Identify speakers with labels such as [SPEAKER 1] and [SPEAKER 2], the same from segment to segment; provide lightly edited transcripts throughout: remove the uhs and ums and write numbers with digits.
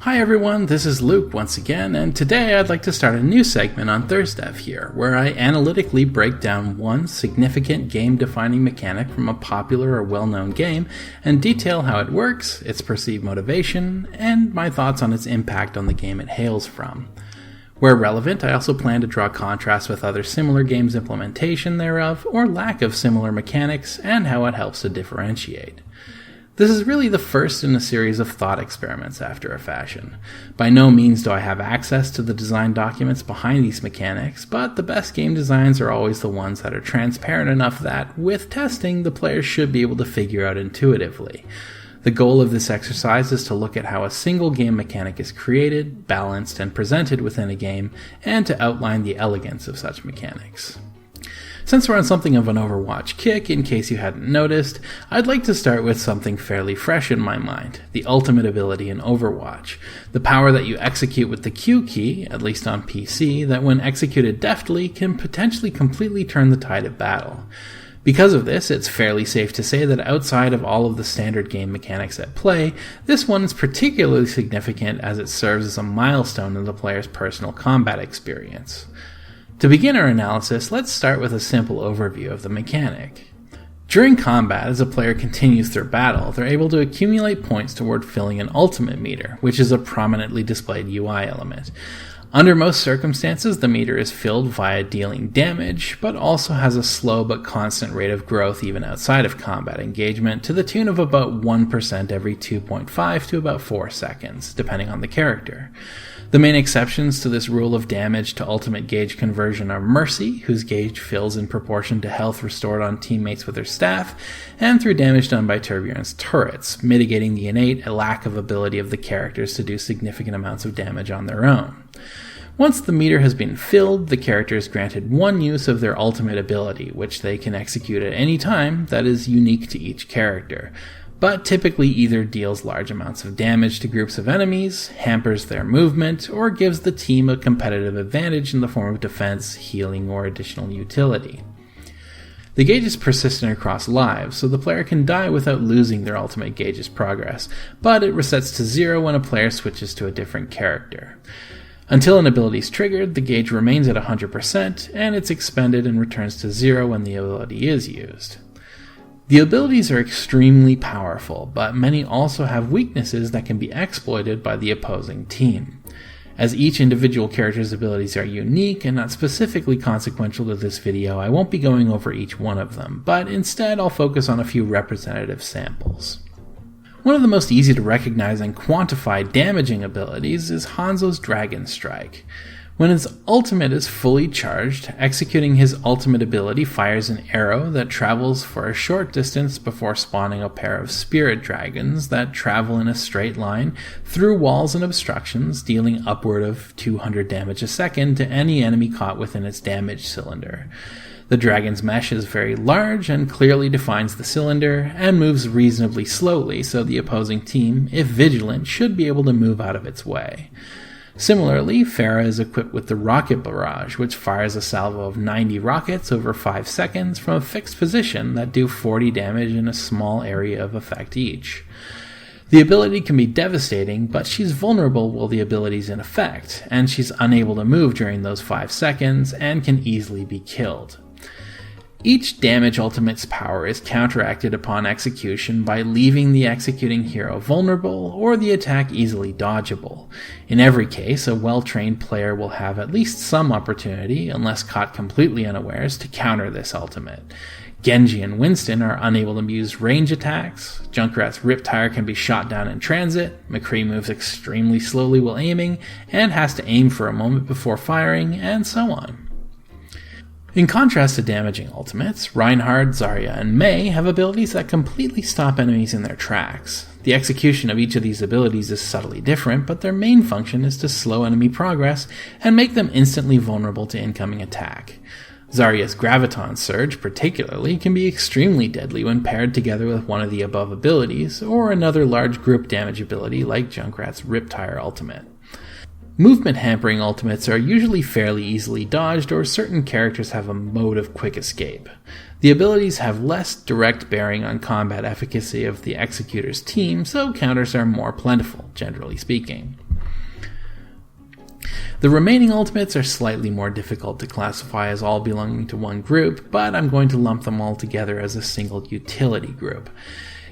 [SPEAKER 1] Hi everyone, this is Luke once again, and today I'd like to start a new segment on ThursDev here, where I analytically break down one significant game-defining mechanic from a popular or well-known game, and detail how it works, its perceived motivation, and my thoughts on its impact on the game it hails from. Where relevant, I also plan to draw contrasts with other similar games' implementation thereof, or lack of similar mechanics, and how it helps to differentiate. This is really the first in a series of thought experiments after a fashion. By no means do I have access to the design documents behind these mechanics, but the best game designs are always the ones that are transparent enough that, with testing, the players should be able to figure out intuitively. The goal of this exercise is to look at how a single game mechanic is created, balanced, and presented within a game, and to outline the elegance of such mechanics. Since we're on something of an Overwatch kick, in case you hadn't noticed, I'd like to start with something fairly fresh in my mind, the ultimate ability in Overwatch, the power that you execute with the Q key, at least on PC, that when executed deftly can potentially completely turn the tide of battle. Because of this, it's fairly safe to say that outside of all of the standard game mechanics at play, this one is particularly significant as it serves as a milestone in the player's personal combat experience. To begin our analysis, let's start with a simple overview of the mechanic. During combat, as a player continues through battle, they're able to accumulate points toward filling an ultimate meter, which is a prominently displayed UI element. Under most circumstances, the meter is filled via dealing damage, but also has a slow but constant rate of growth even outside of combat engagement, to the tune of about 1% every 2.5 to about 4 seconds, depending on the character. The main exceptions to this rule of damage to ultimate gauge conversion are Mercy, whose gauge fills in proportion to health restored on teammates with her staff, and through damage done by Turbulence turrets, mitigating the innate lack of ability of the characters to do significant amounts of damage on their own. Once the meter has been filled, the character is granted one use of their ultimate ability, which they can execute at any time that is unique to each character, but typically either deals large amounts of damage to groups of enemies, hampers their movement, or gives the team a competitive advantage in the form of defense, healing, or additional utility. The gauge is persistent across lives, so the player can die without losing their ultimate gauge's progress, but it resets to 0 when a player switches to a different character. Until an ability is triggered, the gauge remains at 100%, and it's expended and returns to 0 when the ability is used. The abilities are extremely powerful, but many also have weaknesses that can be exploited by the opposing team. As each individual character's abilities are unique and not specifically consequential to this video, I won't be going over each one of them, but instead I'll focus on a few representative samples. One of the most easy to recognize and quantify damaging abilities is Hanzo's Dragon Strike. When his ultimate is fully charged, executing his ultimate ability fires an arrow that travels for a short distance before spawning a pair of spirit dragons that travel in a straight line through walls and obstructions, dealing upward of 200 damage a second to any enemy caught within its damage cylinder. The dragon's mesh is very large and clearly defines the cylinder, and moves reasonably slowly, so the opposing team, if vigilant, should be able to move out of its way. Similarly, Pharah is equipped with the Rocket Barrage, which fires a salvo of 90 rockets over 5 seconds from a fixed position that do 40 damage in a small area of effect each. The ability can be devastating, but she's vulnerable while the ability's in effect, and she's unable to move during those 5 seconds and can easily be killed. Each damage ultimate's power is counteracted upon execution by leaving the executing hero vulnerable or the attack easily dodgeable. In every case, a well-trained player will have at least some opportunity, unless caught completely unawares, to counter this ultimate. Genji and Winston are unable to use range attacks, Junkrat's Riptire can be shot down in transit, McCree moves extremely slowly while aiming, and has to aim for a moment before firing, and so on. In contrast to damaging ultimates, Reinhardt, Zarya, and Mei have abilities that completely stop enemies in their tracks. The execution of each of these abilities is subtly different, but their main function is to slow enemy progress and make them instantly vulnerable to incoming attack. Zarya's Graviton Surge, particularly, can be extremely deadly when paired together with one of the above abilities, or another large group damage ability like Junkrat's Riptire ultimate. Movement hampering ultimates are usually fairly easily dodged, or certain characters have a mode of quick escape. The abilities have less direct bearing on combat efficacy of the executor's team, so counters are more plentiful, generally speaking. The remaining ultimates are slightly more difficult to classify as all belonging to one group, but I'm going to lump them all together as a single utility group.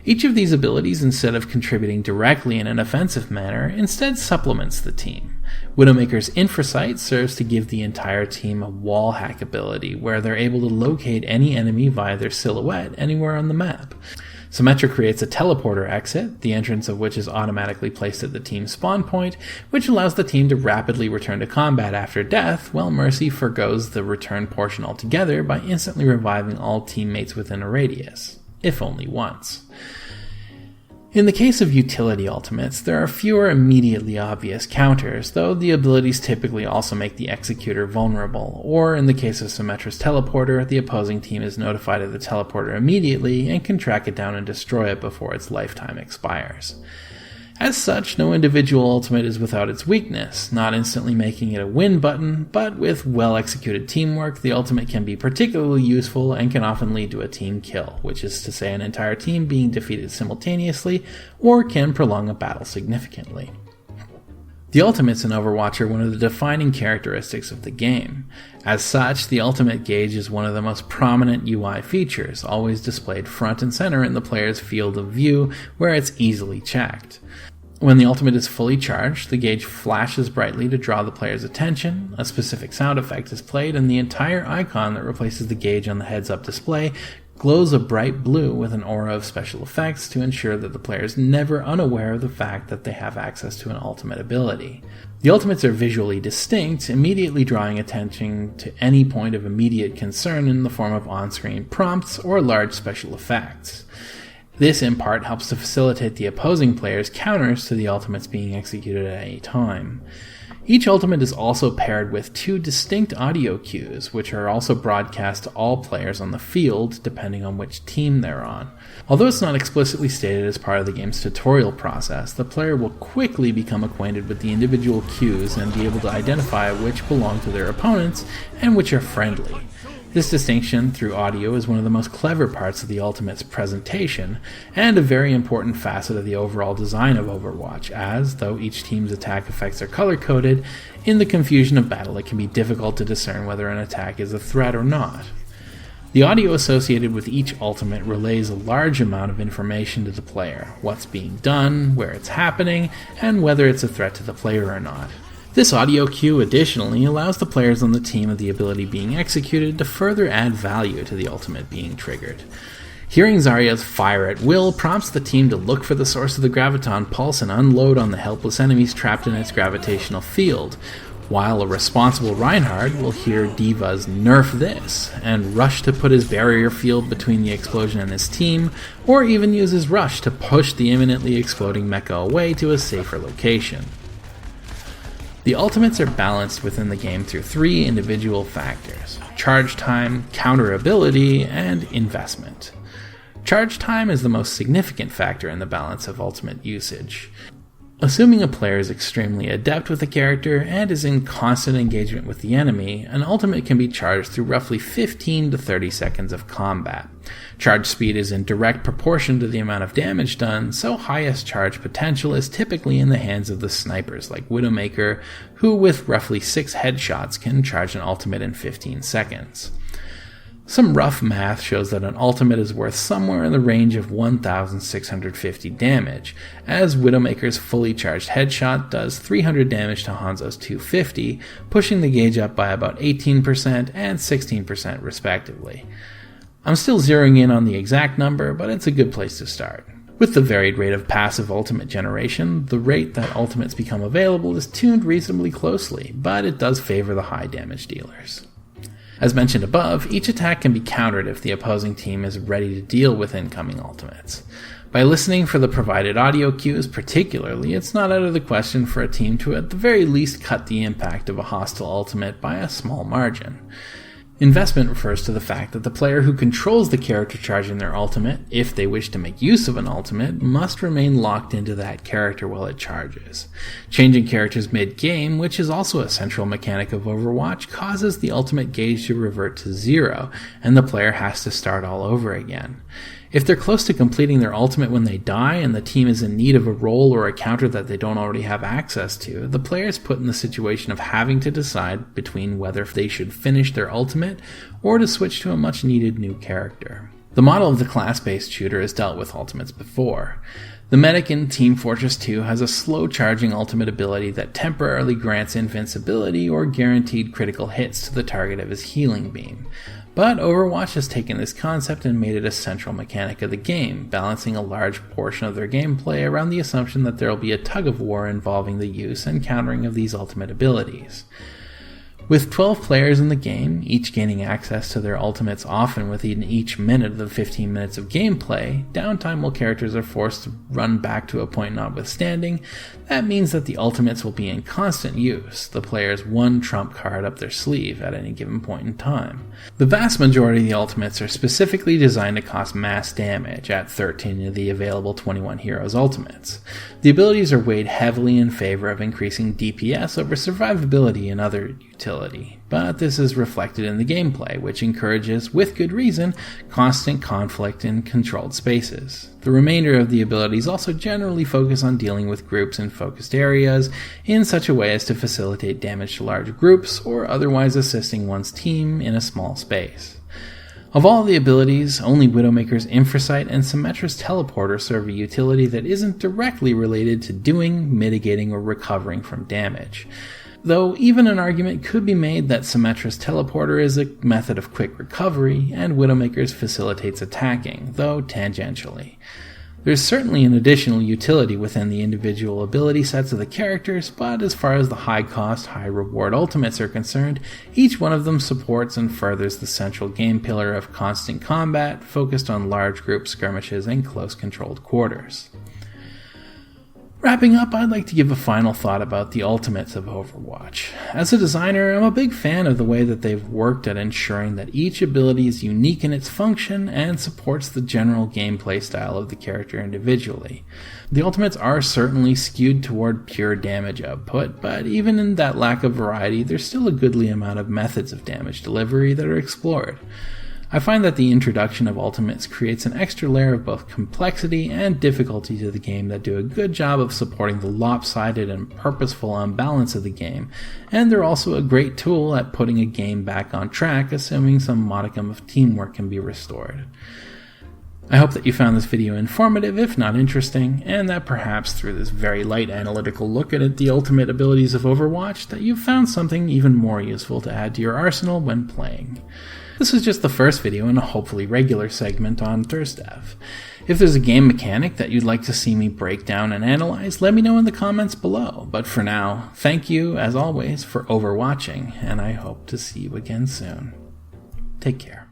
[SPEAKER 1] Each of these abilities, instead of contributing directly in an offensive manner, instead supplements the team. Widowmaker's Infrasight serves to give the entire team a wall hack ability, where they're able to locate any enemy via their silhouette anywhere on the map. Symmetra creates a teleporter exit, the entrance of which is automatically placed at the team's spawn point, which allows the team to rapidly return to combat after death, while Mercy forgoes the return portion altogether by instantly reviving all teammates within a radius, if only once. In the case of utility ultimates, there are fewer immediately obvious counters, though the abilities typically also make the executor vulnerable, or in the case of Symmetra's teleporter, the opposing team is notified of the teleporter immediately and can track it down and destroy it before its lifetime expires. As such, no individual ultimate is without its weakness, not instantly making it a win button, but with well-executed teamwork, the ultimate can be particularly useful and can often lead to a team kill, which is to say an entire team being defeated simultaneously, or can prolong a battle significantly. The ultimates in Overwatch are one of the defining characteristics of the game. As such, the ultimate gauge is one of the most prominent UI features, always displayed front and center in the player's field of view, where it's easily checked. When the ultimate is fully charged, the gauge flashes brightly to draw the player's attention, a specific sound effect is played, and the entire icon that replaces the gauge on the heads-up display glows a bright blue with an aura of special effects to ensure that the player is never unaware of the fact that they have access to an ultimate ability. The ultimates are visually distinct, immediately drawing attention to any point of immediate concern in the form of on-screen prompts or large special effects. This in part helps to facilitate the opposing player's counters to the ultimates being executed at any time. Each ultimate is also paired with two distinct audio cues, which are also broadcast to all players on the field, depending on which team they're on. Although it's not explicitly stated as part of the game's tutorial process, the player will quickly become acquainted with the individual cues and be able to identify which belong to their opponents and which are friendly. This distinction through audio is one of the most clever parts of the Ultimate's presentation, and a very important facet of the overall design of Overwatch, as, though each team's attack effects are color-coded, in the confusion of battle it can be difficult to discern whether an attack is a threat or not. The audio associated with each ultimate relays a large amount of information to the player, what's being done, where it's happening, and whether it's a threat to the player or not. This audio cue additionally allows the players on the team of the ability being executed to further add value to the ultimate being triggered. Hearing Zarya's fire at will prompts the team to look for the source of the graviton pulse and unload on the helpless enemies trapped in its gravitational field, while a responsible Reinhardt will hear D.Va's "nerf this" and rush to put his barrier field between the explosion and his team, or even use his rush to push the imminently exploding mecha away to a safer location. The ultimates are balanced within the game through three individual factors: charge time, counter ability, and investment. Charge time is the most significant factor in the balance of ultimate usage. Assuming a player is extremely adept with a character and is in constant engagement with the enemy, an ultimate can be charged through roughly 15 to 30 seconds of combat. Charge speed is in direct proportion to the amount of damage done, so highest charge potential is typically in the hands of the snipers like Widowmaker, who with roughly 6 headshots can charge an ultimate in 15 seconds. Some rough math shows that an ultimate is worth somewhere in the range of 1,650 damage, as Widowmaker's fully charged headshot does 300 damage to Hanzo's 250, pushing the gauge up by about 18% and 16% respectively. I'm still zeroing in on the exact number, but it's a good place to start. With the varied rate of passive ultimate generation, the rate that ultimates become available is tuned reasonably closely, but it does favor the high damage dealers. As mentioned above, each attack can be countered if the opposing team is ready to deal with incoming ultimates. By listening for the provided audio cues particularly, it's not out of the question for a team to at the very least cut the impact of a hostile ultimate by a small margin. Investment refers to the fact that the player who controls the character charging their ultimate, if they wish to make use of an ultimate, must remain locked into that character while it charges. Changing characters mid-game, which is also a central mechanic of Overwatch, causes the ultimate gauge to revert to 0, and the player has to start all over again. If they're close to completing their ultimate when they die and the team is in need of a role or a counter that they don't already have access to, the player is put in the situation of having to decide between whether they should finish their ultimate or to switch to a much needed new character. The model of the class-based shooter has dealt with ultimates before. The medic in Team Fortress 2 has a slow-charging ultimate ability that temporarily grants invincibility or guaranteed critical hits to the target of his healing beam. But Overwatch has taken this concept and made it a central mechanic of the game, balancing a large portion of their gameplay around the assumption that there will be a tug-of-war involving the use and countering of these ultimate abilities. With 12 players in the game, each gaining access to their ultimates often within each minute of the 15 minutes of gameplay, downtime while characters are forced to run back to a point notwithstanding, that means that the ultimates will be in constant use, the player's one trump card up their sleeve at any given point in time. The vast majority of the ultimates are specifically designed to cost mass damage at 13 of the available 21 heroes' ultimates. The abilities are weighed heavily in favor of increasing DPS over survivability and other utility, but this is reflected in the gameplay, which encourages, with good reason, constant conflict in controlled spaces. The remainder of the abilities also generally focus on dealing with groups in focused areas in such a way as to facilitate damage to large groups or otherwise assisting one's team in a small space. Of all the abilities, only Widowmaker's Infrasight and Symmetra's Teleporter serve a utility that isn't directly related to doing, mitigating, or recovering from damage. Though even an argument could be made that Symmetra's Teleporter is a method of quick recovery, and Widowmaker's facilitates attacking, though tangentially. There's certainly an additional utility within the individual ability sets of the characters, but as far as the high-cost, high-reward ultimates are concerned, each one of them supports and furthers the central game pillar of constant combat, focused on large group skirmishes and close-controlled quarters. Wrapping up, I'd like to give a final thought about the ultimates of Overwatch. As a designer, I'm a big fan of the way that they've worked at ensuring that each ability is unique in its function and supports the general gameplay style of the character individually. The ultimates are certainly skewed toward pure damage output, but even in that lack of variety, there's still a goodly amount of methods of damage delivery that are explored. I find that the introduction of ultimates creates an extra layer of both complexity and difficulty to the game that do a good job of supporting the lopsided and purposeful unbalance of the game, and they're also a great tool at putting a game back on track, assuming some modicum of teamwork can be restored. I hope that you found this video informative, if not interesting, and that perhaps through this very light analytical look at the ultimate abilities of Overwatch, that you've found something even more useful to add to your arsenal when playing. This is just the first video in a hopefully regular segment on ThursDev. If there's a game mechanic that you'd like to see me break down and analyze, let me know in the comments below. But for now, thank you, as always, for overwatching, and I hope to see you again soon. Take care.